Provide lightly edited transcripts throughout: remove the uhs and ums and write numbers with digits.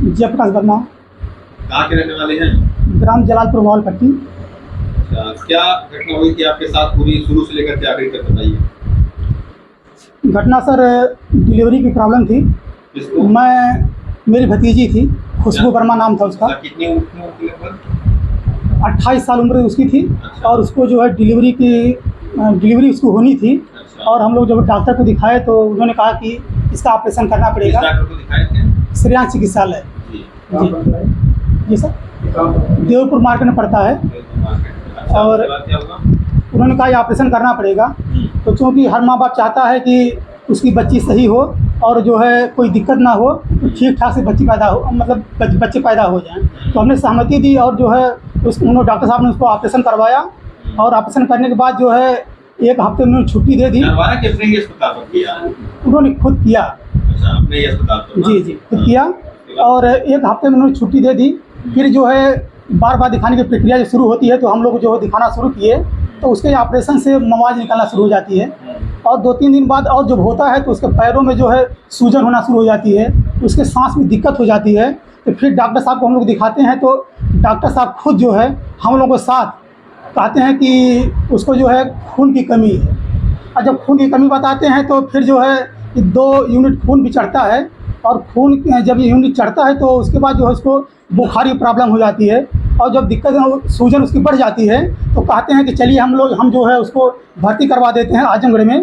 जयप्रकाश वर्मा। कहाँ के रहने वाले हैं? ग्राम जलालपुर वालपट्टी। क्या घटना हुई थी आपके साथ, पूरी शुरू से लेकर के आखिर तक बताइए। घटना सर डिलीवरी की प्रॉब्लम थी। किसको? मेरी भतीजी थी, खुशबू वर्मा नाम था उसका। कितनी उम्र थी लगभग? 28 साल उम्र उसकी थी। अच्छा। और उसको जो है डिलीवरी उसको होनी थी। अच्छा। और हम लोग जब डॉक्टर को दिखाए तो उन्होंने कहा कि इसका ऑपरेशन करना किस पड़ेगा। डॉक्टर को दिखाए थे? श्रेयांश चिकित्सालय। जी। जी सर, देवपुर मार्केट में पड़ता है। अच्छा, और उसके बाद क्या हुआ? उन्होंने कहा ये ऑपरेशन करना पड़ेगा। तो चूँकि हर माँ बाप चाहता है कि उसकी बच्ची सही हो और जो है कोई दिक्कत ना हो, तो ठीक ठाक से बच्चे पैदा हो जाएं। तो हमने सहमति दी और जो है उन्होंने डॉक्टर साहब ने उसको ऑपरेशन करवाया। और ऑपरेशन करने के बाद जो है 1 हफ्ते में छुट्टी दे दी। करवाया कि अपने ही अस्पताल पर किया? उन्होंने खुद किया। अच्छा, अपने ही अस्पताल पर? जी खुद किया। और 1 हफ्ते में उन्होंने छुट्टी दे दी। फिर जो है बार बार दिखाने की प्रक्रिया जब शुरू होती है तो हम लोग जो है दिखाना शुरू किए, तो उसके ऑपरेशन से मवाद निकलना शुरू हो जाती है। और 2-3 दिन बाद और जब होता है तो उसके पैरों में जो है सूजन होना शुरू हो जाती है, उसके सांस में दिक्कत हो जाती है। तो फिर डॉक्टर साहब को हम लोग दिखाते हैं तो डॉक्टर साहब खुद जो है हम लोगों के साथ कहते हैं कि उसको जो है खून की कमी है। और जब खून की कमी बताते हैं तो फिर जो है 2 यूनिट खून भी चढ़ता है। और खून जब ये यूनिट चढ़ता है तो उसके बाद जो है उसको बुखार की प्रॉब्लम हो जाती है। और जब दिक्कत सूजन उसकी बढ़ जाती है तो कहते हैं कि चलिए हम जो है उसको भर्ती करवा देते हैं। आजमगढ़ में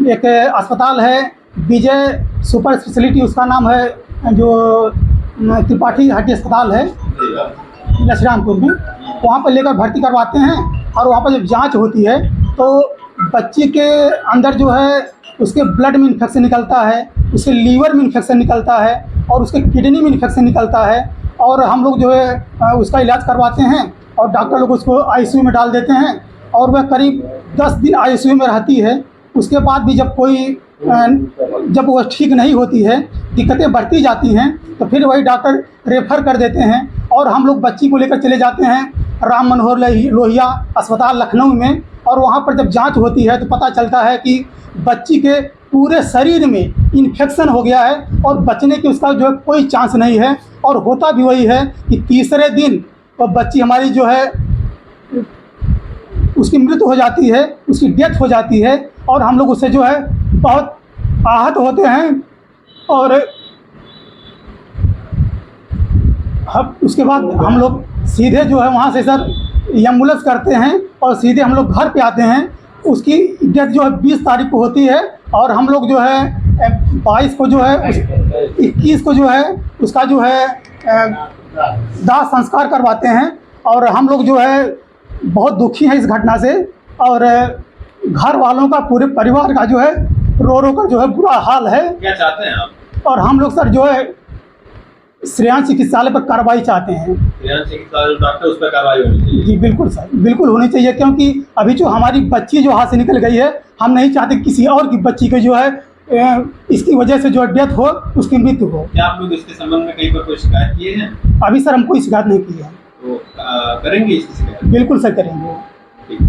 एक अस्पताल है, विजय सुपर स्पेशलिटी उसका नाम है, जो त्रिपाठी हड्डी अस्पताल है लछरामपुर में। वहाँ पर लेकर भर्ती करवाते हैं। और वहाँ पर जब जांच होती है तो बच्चे के अंदर जो है उसके ब्लड में इन्फेक्शन निकलता है, उसके लीवर में इन्फेक्शन निकलता है और उसके किडनी में इन्फेक्शन निकलता है। और हम लोग जो है उसका इलाज करवाते हैं और डॉक्टर लोग उसको आईसीयू में डाल देते हैं। और वह करीब 10 दिन आईसीयू में रहती है। उसके बाद भी जब वह ठीक नहीं होती है, दिक्कतें बढ़ती जाती हैं, तो फिर वही डॉक्टर रेफ़र कर देते हैं। और हम लोग बच्ची को लेकर चले जाते हैं राम मनोहर लोहिया अस्पताल लखनऊ में। और वहाँ पर जब जांच होती है तो पता चलता है कि बच्ची के पूरे शरीर में इन्फेक्शन हो गया है और बचने की उसका जो है कोई चांस नहीं है। और होता भी वही है कि तीसरे दिन वो बच्ची हमारी जो है उसकी मृत्यु हो जाती है, उसकी डेथ हो जाती है। और हम लोग उससे जो है बहुत आहत होते हैं। और उसके बाद हम लोग सीधे जो है वहाँ से सर एम्बुलेंस करते हैं और सीधे हम लोग घर पे आते हैं। उसकी डेथ जो है 20 तारीख को होती है। और हम लोग जो है 22 को जो है 21 को जो है उसका जो है दाह संस्कार करवाते हैं। और हम लोग जो है बहुत दुखी हैं इस घटना से। और घर वालों का, पूरे परिवार का जो है रो कर जो है बुरा हाल है। क्या चाहते हैं आप? और हम लोग सर जो है श्रेयांश चिकित्सालय पर कार्रवाई चाहते हैं। श्रेयांश चिकित्सालय डॉक्टर उस पर कार्रवाई होनी चाहिए? जी बिल्कुल सर, बिल्कुल होनी चाहिए। क्योंकि अभी जो हमारी बच्ची जो हाथ से निकल गई है, हम नहीं चाहते किसी और की बच्ची को जो है इसकी वजह से जो डेथ हो, उसकी मृत्यु हो। क्या आप लोग इसके संबंध में कहीं पर कोई शिकायत किए हैं? अभी सर हम कोई शिकायत नहीं की है। तो करेंगे इसकी शिकायत? बिल्कुल सर करेंगे। ठीक।